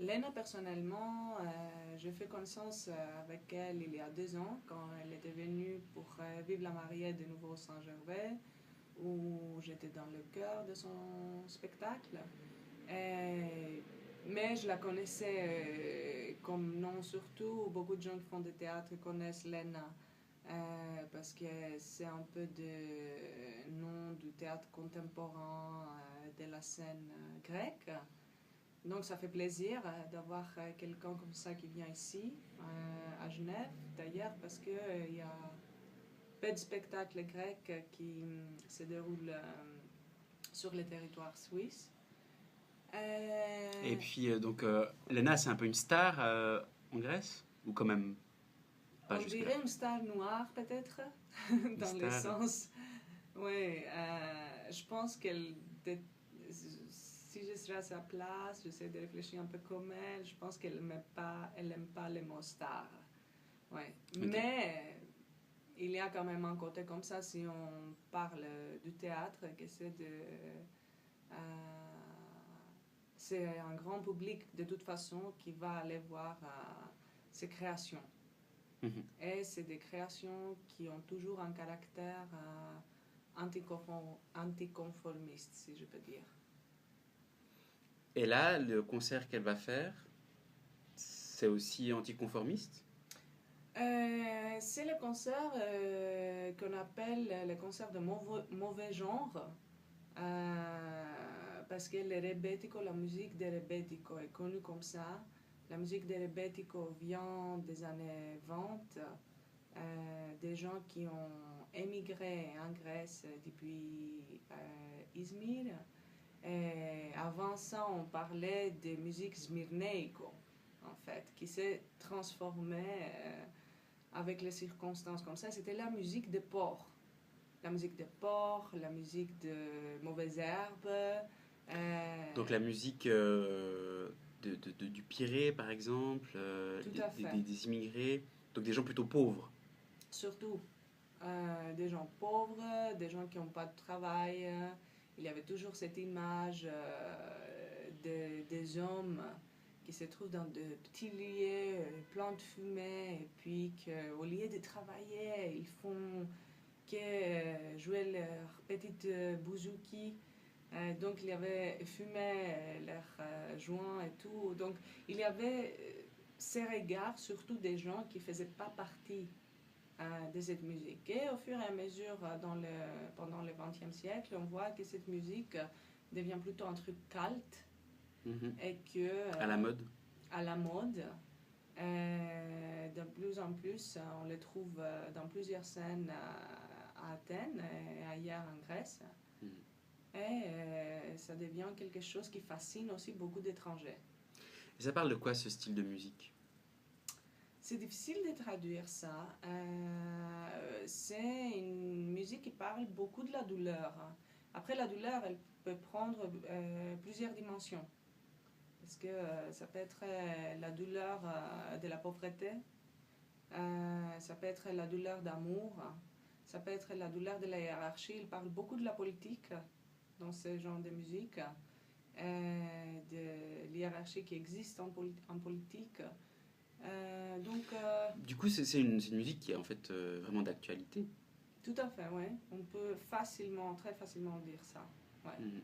Lena, personnellement, j'ai fait connaissance avec elle il y a 2 ans, quand elle était venue pour vivre la mariée de nouveau au Saint-Gervais, où j'étais dans le cœur de son spectacle. Et- mais je la connaissais comme nom surtout. Beaucoup de gens qui font du théâtre connaissent Lena parce que c'est un peu de nom du théâtre contemporain de la scène grecque. Donc ça fait plaisir d'avoir quelqu'un comme ça qui vient ici, à Genève d'ailleurs, parce qu'il y a peu de spectacles grecs qui se déroulent sur le territoire suisse. Et puis, Lena, c'est un peu une star en Grèce? Ou quand même pas On jusque-là? dirait une star noire peut-être, Une dans le star? sens. Oui, je pense qu'elle. Si je serais à sa place, j'essaie de réfléchir un peu comme elle. Je pense qu'elle aime pas les mots star. Ouais. Ok. Mais il y a quand même un côté comme ça si on parle du théâtre, que c'est un grand public de toute façon qui va aller voir ces créations. Mhm. Et c'est des créations qui ont toujours un caractère anticonformiste, si je peux dire. Et là, le concert qu'elle va faire, c'est aussi anticonformiste? C'est le concert qu'on appelle le concert de mauvais genre, parce que le rebetiko, la musique de rebetiko est connue comme ça. La musique de rebetiko vient des années 20, des gens qui ont émigré en Grèce depuis Izmir. Et avant ça, on parlait de musique smirneiko, en fait, qui s'est transformée avec les circonstances comme ça. C'était la musique des porcs. La musique des porcs, la musique de mauvaises herbes. Donc la musique du Pirée, par exemple, Tout à fait. des immigrés, donc des gens plutôt pauvres. Surtout des gens pauvres, des gens qui n'ont pas de travail. Il y avait toujours cette image des hommes qui se trouvent dans de petits lieux pleins de fumée et puis qu'au lieu de travailler, ils font que jouer leur petite bouzouki. Donc il y avait fumé leurs joints et tout. Donc il y avait ces regards, surtout des gens qui ne faisaient pas partie de cette musique. Et au fur et à mesure, pendant le XXe siècle, on voit que cette musique devient plutôt un truc culte Mhm. et que, À la mode. à la mode, de plus en plus, on le trouve dans plusieurs scènes à Athènes et ailleurs en Grèce. Mhm. Et ça devient quelque chose qui fascine aussi beaucoup d'étrangers. Et ça parle de quoi ce style de musique? C'est difficile de traduire ça. C'est une musique qui parle beaucoup de la douleur. Après, la douleur, elle peut prendre plusieurs dimensions. Parce que ça peut être la douleur de la pauvreté, ça peut être la douleur d'amour, ça peut être la douleur de la hiérarchie. Il parle beaucoup de la politique dans ce genre de musique, de l'hiérarchie qui existe en politique. Du coup, c'est une musique qui est en fait vraiment d'actualité. Tout à fait, ouais. On peut facilement, très facilement dire ça. Ouais. Mhm.